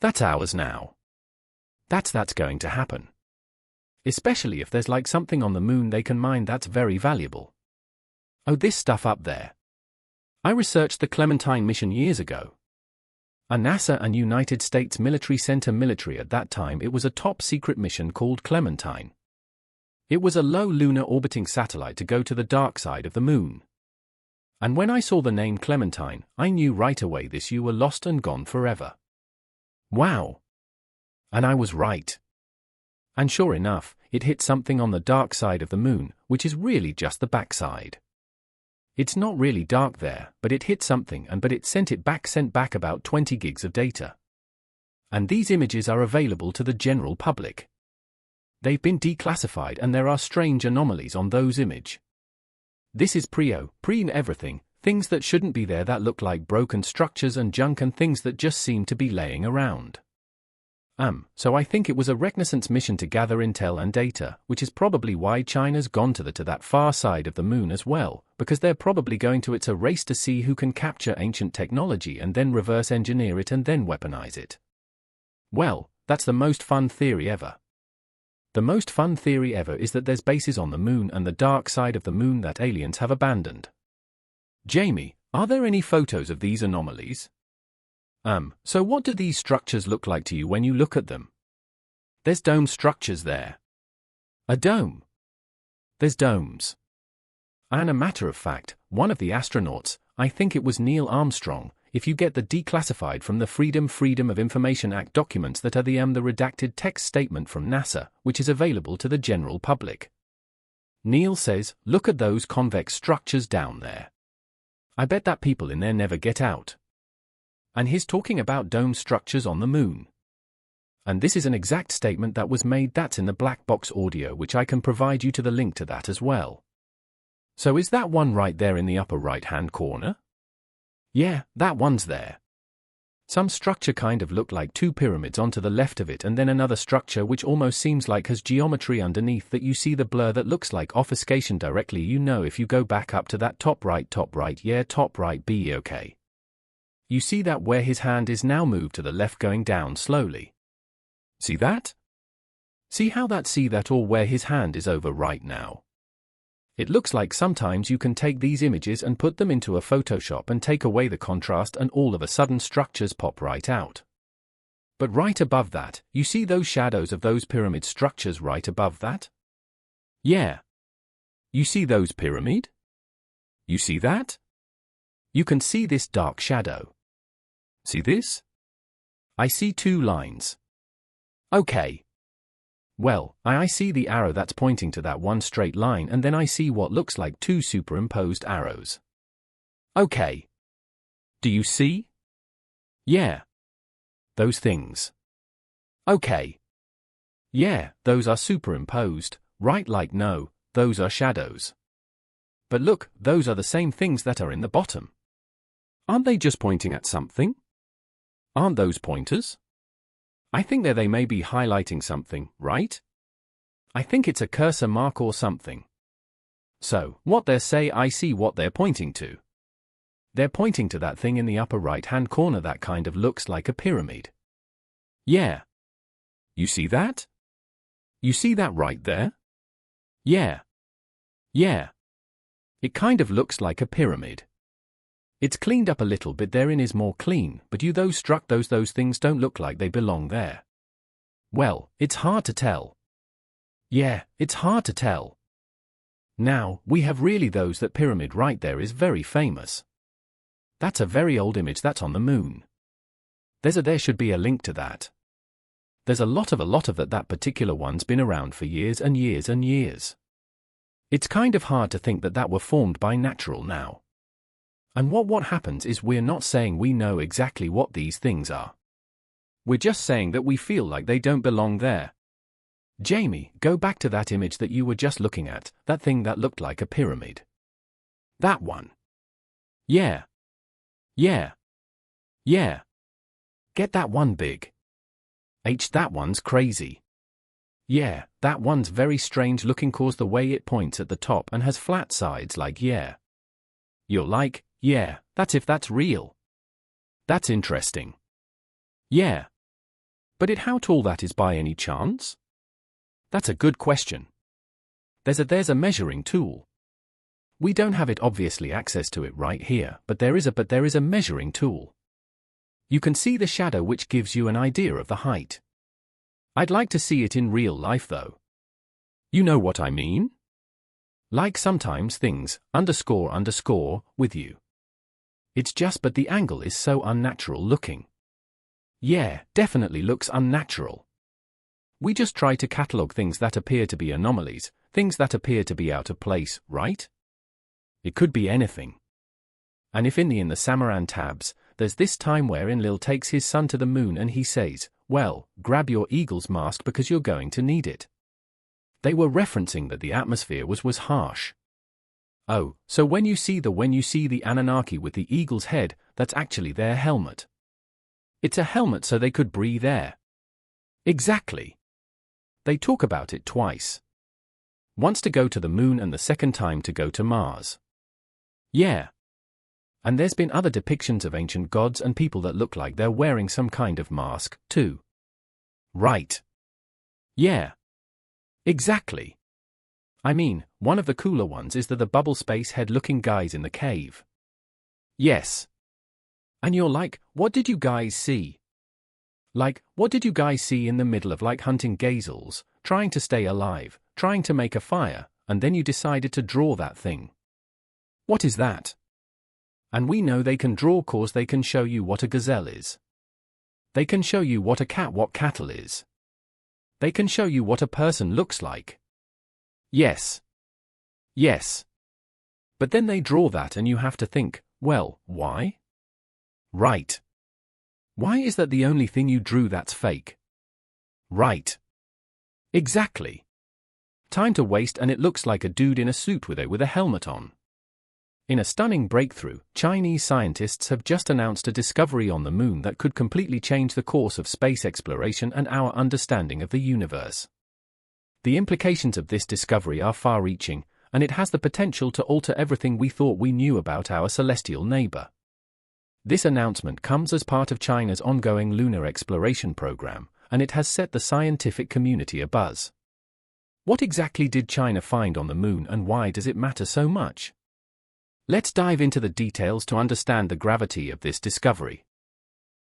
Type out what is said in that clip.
That's ours now. That's going to happen. Especially if there's like something on the moon they can mine that's very valuable. Oh, this stuff up there. I researched the Clementine mission years ago. A NASA and United States military center military at that time. It was a top-secret mission called Clementine. It was a low lunar orbiting satellite to go to the dark side of the moon. And when I saw the name Clementine, I knew right away this you were lost and gone forever. Wow. And I was right. And sure enough, it hit something on the dark side of the moon, which is really just the backside. It's not really dark there, but it hit something but it sent back about 20 gigs of data. And these images are available to the general public. They've been declassified and there are strange anomalies on those images. This is pre-everything, things that shouldn't be there that look like broken structures and junk and things that just seem to be laying around. So I think it was a reconnaissance mission to gather intel and data, which is probably why China's gone to that far side of the moon as well, because they're probably going to it's a race to see who can capture ancient technology and then reverse engineer it and then weaponize it. Well, that's the most fun theory ever. The most fun theory ever is that there's bases on the moon and the dark side of the moon that aliens have abandoned. Jamie, are there any photos of these anomalies? So what do these structures look like to you when you look at them? There's dome structures there. A dome? There's domes. And a matter of fact, one of the astronauts, I think it was Neil Armstrong, if you get the declassified from the Freedom of Information Act documents that are the redacted text statement from NASA, which is available to the general public. Neil says, look at those convex structures down there. I bet that people in there never get out. And he's talking about dome structures on the moon. And this is an exact statement that was made that's in the black box audio, which I can provide you to the link to that as well. So is that one right there in the upper right-hand corner? Yeah, that one's there. Some structure kind of look like two pyramids onto the left of it and then another structure which almost seems like has geometry underneath that you see the blur that looks like obfuscation directly if you go back up to that top right, yeah, top right be okay. You see that where his hand is now moved to the left going down slowly. See that? See that or where his hand is over right now? It looks like sometimes you can take these images and put them into a Photoshop and take away the contrast and all of a sudden structures pop right out. But right above that, you see those shadows of those pyramid structures right above that? Yeah. You see those pyramid? You see that? You can see this dark shadow. See this? I see two lines. Okay. Well, I see the arrow that's pointing to that one straight line and then I see what looks like two superimposed arrows. Okay. Do you see? Yeah. Those things. Okay. Yeah, those are superimposed, right? Like no, those are shadows. But look, those are the same things that are in the bottom. Aren't they just pointing at something? Aren't those pointers? I think they may be highlighting something, right? I think it's a cursor mark or something. So, what they say I see what they're pointing to. They're pointing to that thing in the upper right-hand corner that kind of looks like a pyramid. Yeah. You see that? You see that right there? Yeah. Yeah. It kind of looks like a pyramid. It's cleaned up a little bit therein is more clean, but those things don't look like they belong there. Well, it's hard to tell. Yeah, it's hard to tell. Now, we have really that pyramid right there is very famous. That's a very old image that's on the moon. There should be a link to that. There's a lot of that particular one's been around for years and years and years. It's kind of hard to think that were formed by natural now. And what happens is we're not saying we know exactly what these things are. We're just saying that we feel like they don't belong there. Jamie, go back to that image that you were just looking at, that thing that looked like a pyramid. That one. Yeah. Yeah. Yeah. Get that one big. That one's crazy. Yeah, that one's very strange looking cause the way it points at the top and has flat sides like yeah. You're like, yeah, that's if that's real. That's interesting. Yeah. But how tall that is by any chance? That's a good question. There's a measuring tool. We don't have it obviously access to it right here, but there is a measuring tool. You can see the shadow which gives you an idea of the height. I'd like to see it in real life though. You know what I mean? Like sometimes things, __ with you. It's just but the angle is so unnatural looking. Yeah, definitely looks unnatural. We just try to catalog things that appear to be anomalies, things that appear to be out of place, right? It could be anything. And if in the Samaran tabs, there's this time where Enlil takes his son to the moon and he says, well, grab your eagle's mask because you're going to need it. They were referencing that the atmosphere was harsh. Oh, so when you see the Anunnaki with the eagle's head, that's actually their helmet. It's a helmet so they could breathe air. Exactly. They talk about it twice. Once to go to the moon and the second time to go to Mars. Yeah. And there's been other depictions of ancient gods and people that look like they're wearing some kind of mask, too. Right. Yeah. Exactly. I mean, one of the cooler ones is the bubble space head-looking guys in the cave. Yes. And you're like, what did you guys see? Like, what did you guys see in the middle of hunting gazelles, trying to stay alive, trying to make a fire, and then you decided to draw that thing? What is that? And we know they can draw cause they can show you what a gazelle is. They can show you what cattle is. They can show you what a person looks like. Yes. Yes. But then they draw that and you have to think, well, why? Right. Why is that the only thing you drew that's fake? Right. Exactly. Time to waste and it looks like a dude in a suit with a helmet on. In a stunning breakthrough, Chinese scientists have just announced a discovery on the moon that could completely change the course of space exploration and our understanding of the universe. The implications of this discovery are far-reaching, and it has the potential to alter everything we thought we knew about our celestial neighbor. This announcement comes as part of China's ongoing lunar exploration program, and it has set the scientific community abuzz. What exactly did China find on the moon and why does it matter so much? Let's dive into the details to understand the gravity of this discovery.